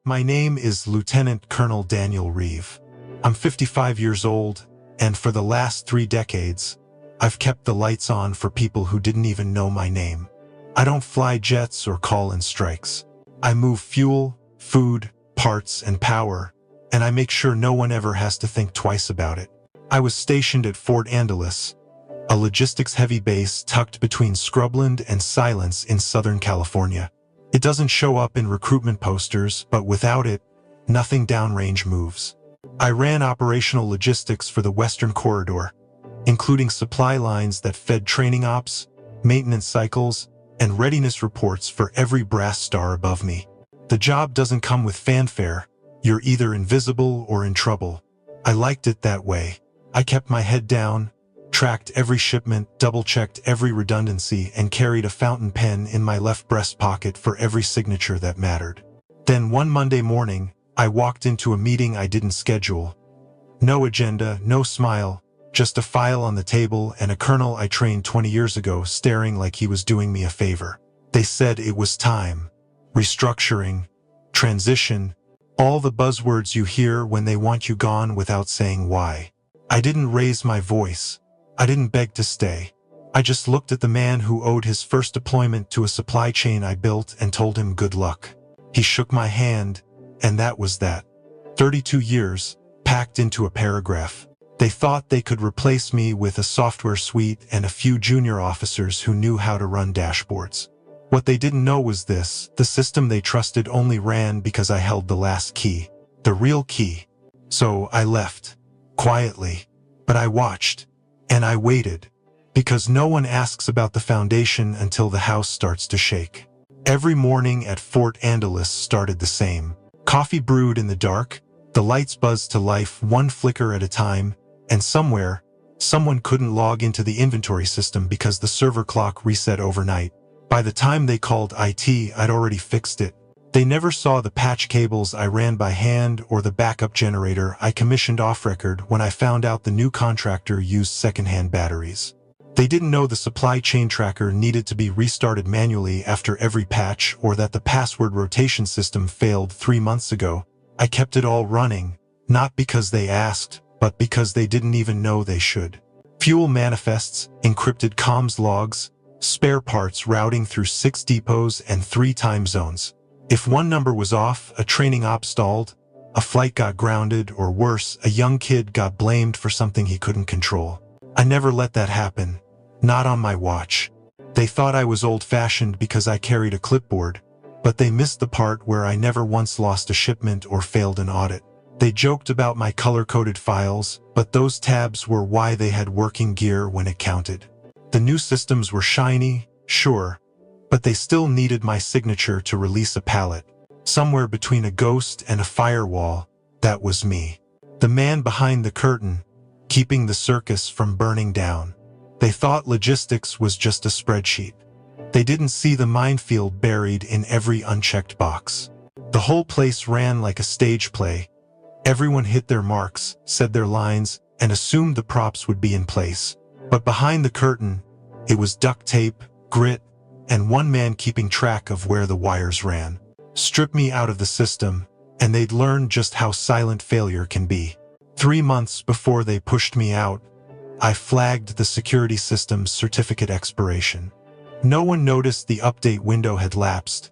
My name is Lieutenant Colonel Daniel Reeve. I'm 55 years old, and for the last 3 decades, I've kept the lights on for people who didn't even know my name. I don't fly jets or call in strikes. I move fuel, food, parts, and power, and I make sure no one ever has to think twice about it. I was stationed at Fort Angeles, a logistics-heavy base tucked between scrubland and silence in Southern California. It doesn't show up in recruitment posters, but without it, nothing downrange moves. I ran operational logistics for the Western Corridor, including supply lines that fed training ops, maintenance cycles, and readiness reports for every brass star above me. The job doesn't come with fanfare. You're either invisible or in trouble. I liked it that way. I kept my head down, tracked every shipment, double-checked every redundancy, and carried a fountain pen in my left breast pocket for every signature that mattered. Then one Monday morning, I walked into a meeting I didn't schedule. No agenda, no smile, just a file on the table and a colonel I trained 20 years ago staring like he was doing me a favor. They said it was time. Restructuring, transition, all the buzzwords you hear when they want you gone without saying why. I didn't raise my voice. I didn't beg to stay. I just looked at the man who owed his first deployment to a supply chain I built and told him good luck. He shook my hand, and that was that. 32 years, packed into a paragraph. They thought they could replace me with a software suite and a few junior officers who knew how to run dashboards. What they didn't know was this: the system they trusted only ran because I held the last key, the real key. So I left, quietly, but I watched, and I waited, because no one asks about the foundation until the house starts to shake. Every morning at Fort Angeles started the same. Coffee brewed in the dark, the lights buzzed to life one flicker at a time, and somewhere, someone couldn't log into the inventory system because the server clock reset overnight. By the time they called IT, I'd already fixed it. They never saw the patch cables I ran by hand or the backup generator I commissioned off-record when I found out the new contractor used second-hand batteries. They didn't know the supply chain tracker needed to be restarted manually after every patch, or that the password rotation system failed 3 months ago. I kept it all running, not because they asked, but because they didn't even know they should. Fuel manifests, encrypted comms logs, spare parts routing through 6 depots and 3 time zones. If one number was off, a training op stalled, a flight got grounded, or worse, a young kid got blamed for something he couldn't control. I never let that happen. Not on my watch. They thought I was old-fashioned because I carried a clipboard, but they missed the part where I never once lost a shipment or failed an audit. They joked about my color-coded files, but those tabs were why they had working gear when it counted. The new systems were shiny, sure, but they still needed my signature to release a pallet. Somewhere between a ghost and a firewall, that was me. The man behind the curtain, keeping the circus from burning down. They thought logistics was just a spreadsheet. They didn't see the minefield buried in every unchecked box. The whole place ran like a stage play. Everyone hit their marks, said their lines, and assumed the props would be in place. But behind the curtain, it was duct tape, grit, and one man keeping track of where the wires ran. Strip me out of the system, and they'd learn just how silent failure can be. 3 months before they pushed me out, I flagged the security system's certificate expiration. No one noticed the update window had lapsed,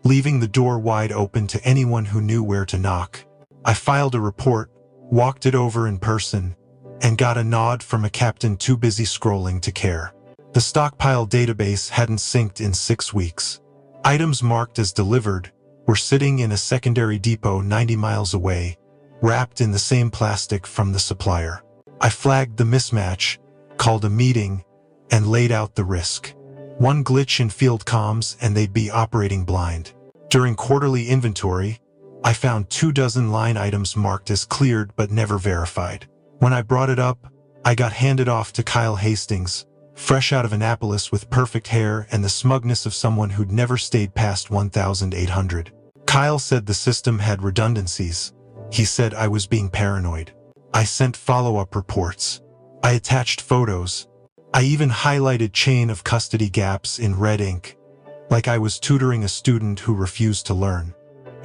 leaving the door wide open to anyone who knew where to knock. I filed a report, walked it over in person, and got a nod from a captain too busy scrolling to care. The stockpile database hadn't synced in 6 weeks. Items marked as delivered were sitting in a secondary depot 90 miles away, wrapped in the same plastic from the supplier. I flagged the mismatch, called a meeting, and laid out the risk. One glitch in field comms and they'd be operating blind. During quarterly inventory, I found 24 line items marked as cleared but never verified. When I brought it up, I got handed off to Kyle Hastings, fresh out of Annapolis with perfect hair and the smugness of someone who'd never stayed past 1,800. Kyle said the system had redundancies. He said I was being paranoid. I sent follow-up reports. I attached photos. I even highlighted chain of custody gaps in red ink, like I was tutoring a student who refused to learn.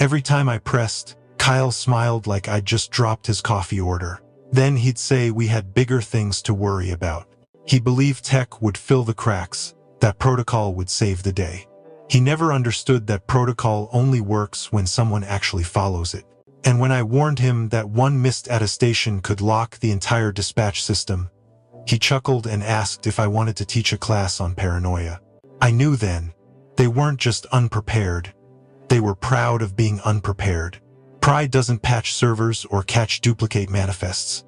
Every time I pressed, Kyle smiled like I'd just dropped his coffee order. Then he'd say we had bigger things to worry about. He believed tech would fill the cracks, that protocol would save the day. He never understood that protocol only works when someone actually follows it. And when I warned him that one missed attestation could lock the entire dispatch system, he chuckled and asked if I wanted to teach a class on paranoia. I knew then, they weren't just unprepared, they were proud of being unprepared. Pride doesn't patch servers or catch duplicate manifests.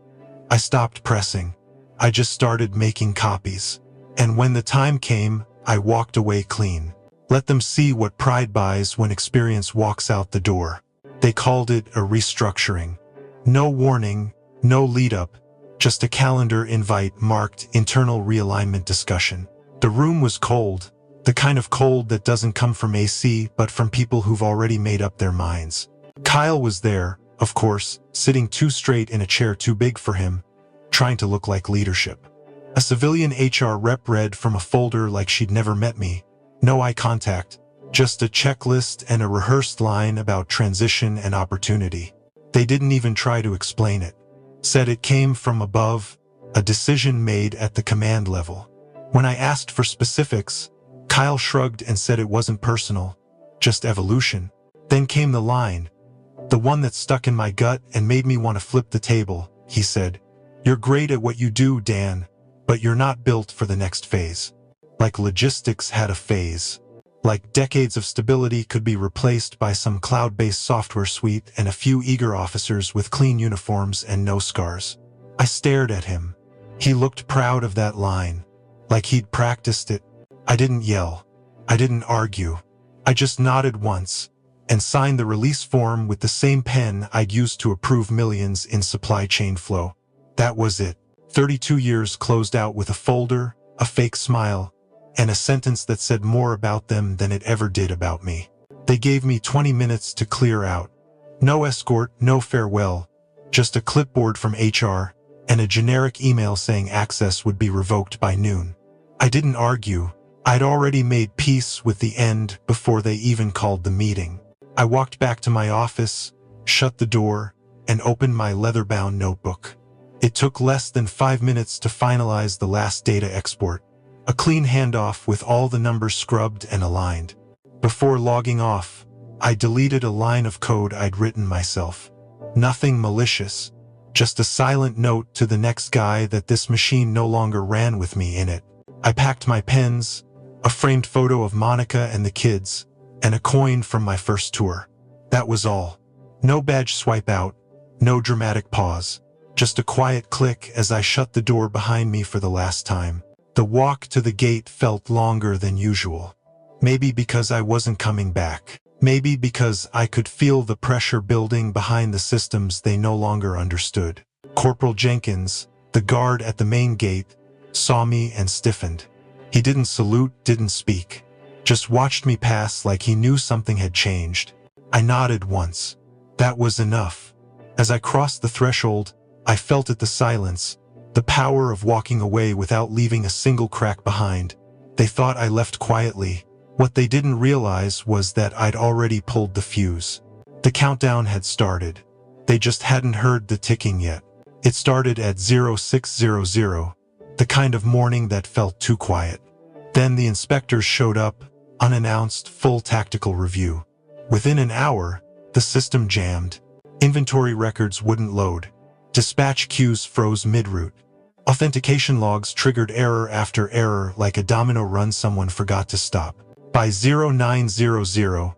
I stopped pressing. I just started making copies. And when the time came, I walked away clean. Let them see what pride buys when experience walks out the door. They called it a restructuring. No warning, no lead-up, just a calendar invite marked internal realignment discussion. The room was cold, the kind of cold that doesn't come from AC but from people who've already made up their minds. Kyle was there, of course, sitting too straight in a chair too big for him, trying to look like leadership. A civilian HR rep read from a folder like she'd never met me. No eye contact, just a checklist and a rehearsed line about transition and opportunity. They didn't even try to explain it. Said it came from above, a decision made at the command level. When I asked for specifics, Kyle shrugged and said it wasn't personal, just evolution. Then came the line, the one that stuck in my gut and made me want to flip the table. He said, "You're great at what you do, Dan, but you're not built for the next phase." Like logistics had a phase. Like decades of stability could be replaced by some cloud-based software suite and a few eager officers with clean uniforms and no scars. I stared at him. He looked proud of that line, like he'd practiced it. I didn't yell. I didn't argue. I just nodded once and signed the release form with the same pen I'd used to approve millions in supply chain flow. That was it. 32 years closed out with a folder, a fake smile, and a sentence that said more about them than it ever did about me. They gave me 20 minutes to clear out. No escort, no farewell, just a clipboard from HR and a generic email saying access would be revoked by noon. I didn't argue. I'd already made peace with the end before they even called the meeting. I walked back to my office, shut the door, and opened my leather-bound notebook. It took less than 5 minutes to finalize the last data export. A clean handoff with all the numbers scrubbed and aligned. Before logging off, I deleted a line of code I'd written myself. Nothing malicious, just a silent note to the next guy that this machine no longer ran with me in it. I packed my pens, a framed photo of Monica and the kids, and a coin from my first tour. That was all. No badge swipe out, no dramatic pause. Just a quiet click as I shut the door behind me for the last time. The walk to the gate felt longer than usual. Maybe because I wasn't coming back. Maybe because I could feel the pressure building behind the systems they no longer understood. Corporal Jenkins, the guard at the main gate, saw me and stiffened. He didn't salute, didn't speak. Just watched me pass like he knew something had changed. I nodded once. That was enough. As I crossed the threshold, I felt it, the silence, the power of walking away without leaving a single crack behind. They thought I left quietly. What they didn't realize was that I'd already pulled the fuse. The countdown had started. They just hadn't heard the ticking yet. It started at 0600, the kind of morning that felt too quiet. Then the inspectors showed up, unannounced, full tactical review. Within an hour, the system jammed. Inventory records wouldn't load. Dispatch queues froze mid-route. Authentication logs triggered error after error like a domino run someone forgot to stop. By 0900,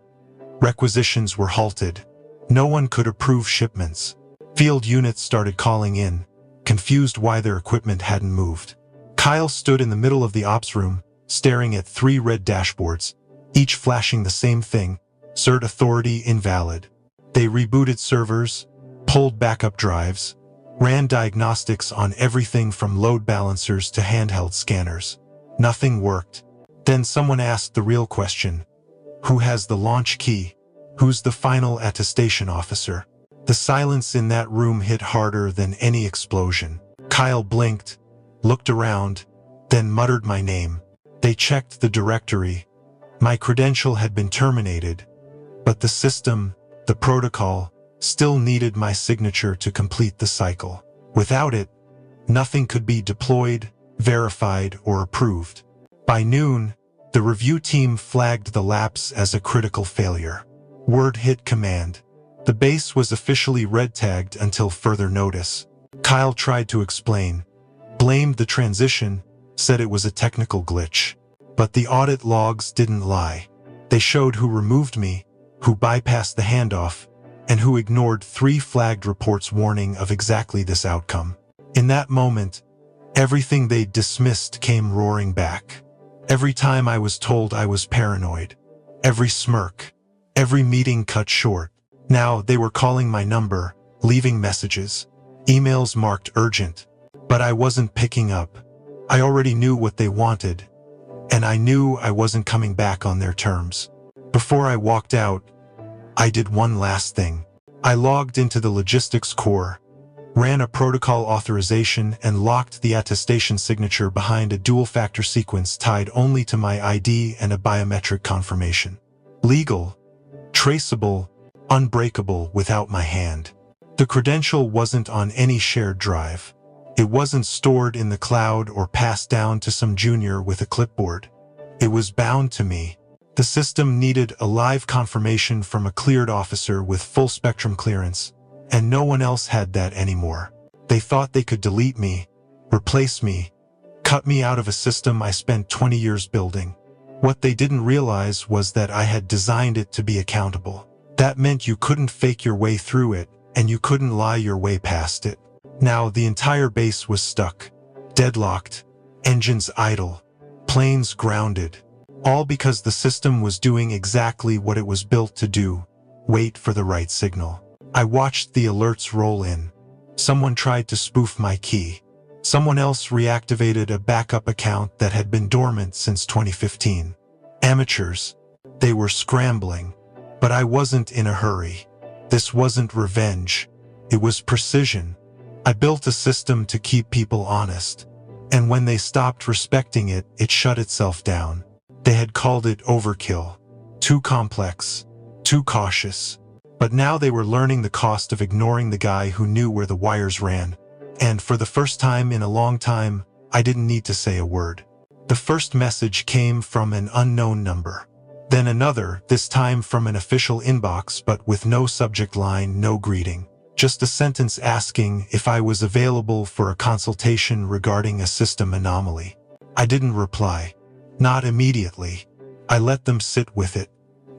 requisitions were halted. No one could approve shipments. Field units started calling in, confused why their equipment hadn't moved. Kyle stood in the middle of the ops room, staring at 3 red dashboards, each flashing the same thing: Cert authority invalid. They rebooted servers, pulled backup drives, ran diagnostics on everything from load balancers to handheld scanners. Nothing worked. Then someone asked the real question: who has the launch key? Who's the final attestation officer? The silence in that room hit harder than any explosion. Kyle blinked, looked around, then muttered my name. They checked the directory. My credential had been terminated, but the system, the protocol, still needed my signature to complete the cycle. Without it, nothing could be deployed, verified, or approved. By noon, the review team flagged the lapse as a critical failure. Word hit command. The base was officially red-tagged until further notice. Kyle tried to explain, blamed the transition, said it was a technical glitch. But the audit logs didn't lie. They showed who removed me, who bypassed the handoff, and who ignored 3 flagged reports warning of exactly this outcome. In that moment, everything they dismissed came roaring back. Every time I was told I was paranoid. Every smirk. Every meeting cut short. Now they were calling my number, leaving messages. Emails marked urgent. But I wasn't picking up. I already knew what they wanted, and I knew I wasn't coming back on their terms. Before I walked out, I did one last thing. I logged into the logistics core, ran a protocol authorization, and locked the attestation signature behind a dual-factor sequence tied only to my ID and a biometric confirmation. Legal, traceable, unbreakable without my hand. The credential wasn't on any shared drive. It wasn't stored in the cloud or passed down to some junior with a clipboard. It was bound to me. The system needed a live confirmation from a cleared officer with full spectrum clearance, and no one else had that anymore. They thought they could delete me, replace me, cut me out of a system I spent 20 years building. What they didn't realize was that I had designed it to be accountable. That meant you couldn't fake your way through it, and you couldn't lie your way past it. Now the entire base was stuck, deadlocked, engines idle, planes grounded, all because the system was doing exactly what it was built to do: wait for the right signal. I watched the alerts roll in. Someone tried to spoof my key. Someone else reactivated a backup account that had been dormant since 2015. Amateurs. They were scrambling. But I wasn't in a hurry. This wasn't revenge. It was precision. I built a system to keep people honest. And when they stopped respecting it, it shut itself down. They had called it overkill. Too complex. Too cautious. But now they were learning the cost of ignoring the guy who knew where the wires ran. And for the first time in a long time, I didn't need to say a word. The first message came from an unknown number. Then another, this time from an official inbox, but with no subject line, no greeting. Just a sentence asking if I was available for a consultation regarding a system anomaly. I didn't reply. Not immediately. I let them sit with it.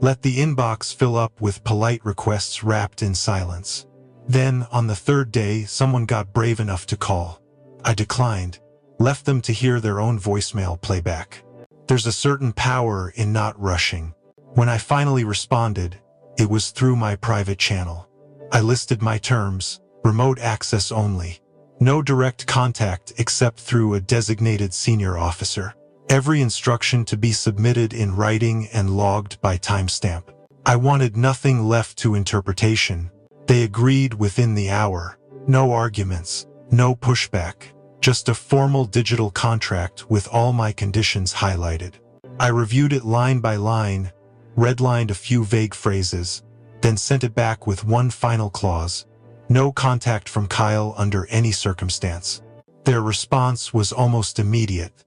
Let the inbox fill up with polite requests wrapped in silence. Then, on the 3rd day, someone got brave enough to call. I declined. Left them to hear their own voicemail playback. There's a certain power in not rushing. When I finally responded, it was through my private channel. I listed my terms: remote access only. No direct contact except through a designated senior officer. Every instruction to be submitted in writing and logged by timestamp. I wanted nothing left to interpretation. They agreed within the hour. No arguments, no pushback. Just a formal digital contract with all my conditions highlighted. I reviewed it line by line, redlined a few vague phrases, then sent it back with one final clause: no contact from Kyle under any circumstance. Their response was almost immediate.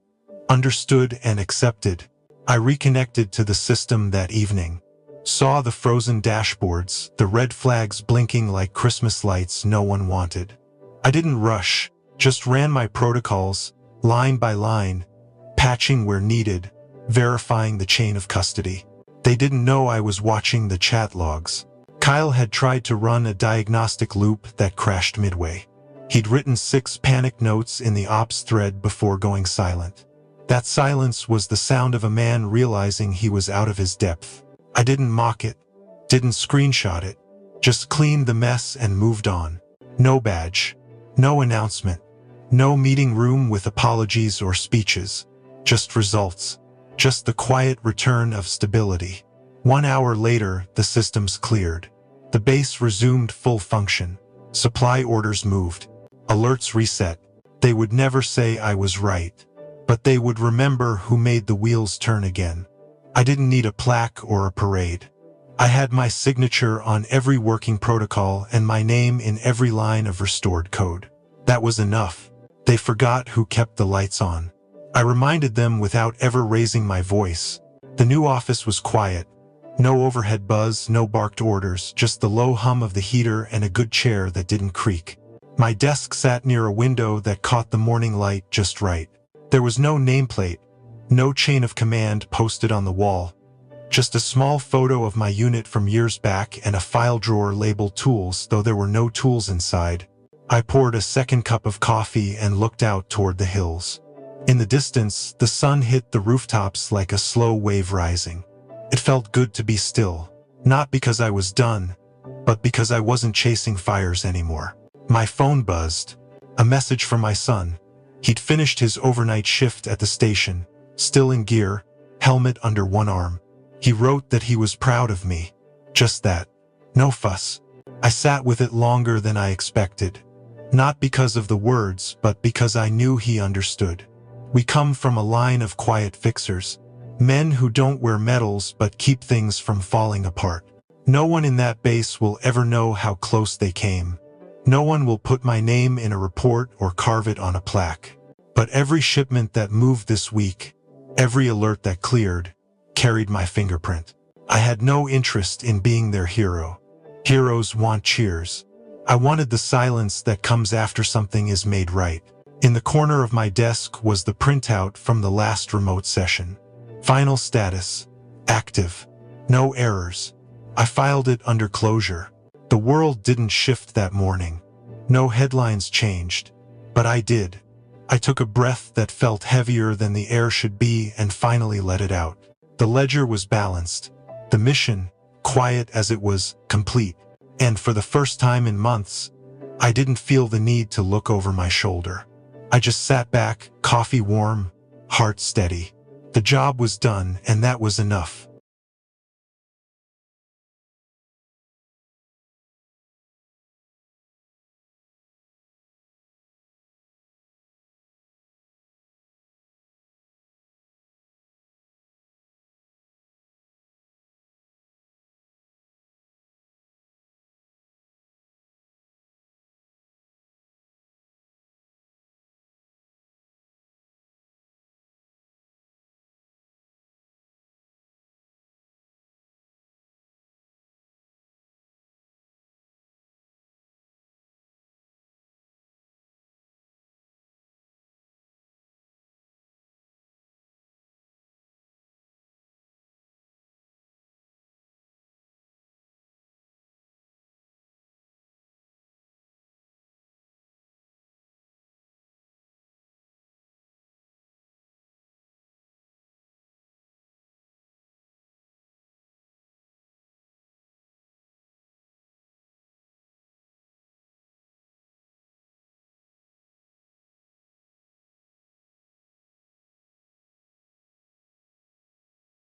Understood and accepted. I reconnected to the system that evening. Saw the frozen dashboards, the red flags blinking like Christmas lights no one wanted. I didn't rush, just ran my protocols, line by line, patching where needed, verifying the chain of custody. They didn't know I was watching the chat logs. Kyle had tried to run a diagnostic loop that crashed midway. He'd written 6 panic notes in the ops thread before going silent. That silence was the sound of a man realizing he was out of his depth. I didn't mock it, didn't screenshot it, just cleaned the mess and moved on. No badge, no announcement, no meeting room with apologies or speeches, just results, just the quiet return of stability. 1 hour later, the systems cleared. The base resumed full function. Supply orders moved. Alerts reset. They would never say I was right, but they would remember who made the wheels turn again. I didn't need a plaque or a parade. I had my signature on every working protocol and my name in every line of restored code. That was enough. They forgot who kept the lights on. I reminded them without ever raising my voice. The new office was quiet. No overhead buzz, no barked orders, just the low hum of the heater and a good chair that didn't creak. My desk sat near a window that caught the morning light just right. There was no nameplate, no chain of command posted on the wall. Just a small photo of my unit from years back and a file drawer labeled tools, though there were no tools inside. I poured a second cup of coffee and looked out toward the hills. In the distance, the sun hit the rooftops like a slow wave rising. It felt good to be still, not because I was done, but because I wasn't chasing fires anymore. My phone buzzed. A message from my son. He'd finished his overnight shift at the station, still in gear, helmet under one arm. He wrote that he was proud of me. Just that. No fuss. I sat with it longer than I expected. Not because of the words, but because I knew he understood. We come from a line of quiet fixers. Men who don't wear medals but keep things from falling apart. No one in that base will ever know how close they came. No one will put my name in a report or carve it on a plaque. But every shipment that moved this week, every alert that cleared, carried my fingerprint. I had no interest in being their hero. Heroes want cheers. I wanted the silence that comes after something is made right. In the corner of my desk was the printout from the last remote session. Final status. Active. No errors. I filed it under closure. The world didn't shift that morning. No headlines changed. But I did. I took a breath that felt heavier than the air should be and finally let it out. The ledger was balanced. The mission, quiet as it was, complete. And for the first time in months, I didn't feel the need to look over my shoulder. I just sat back, coffee warm, heart steady. The job was done, and that was enough.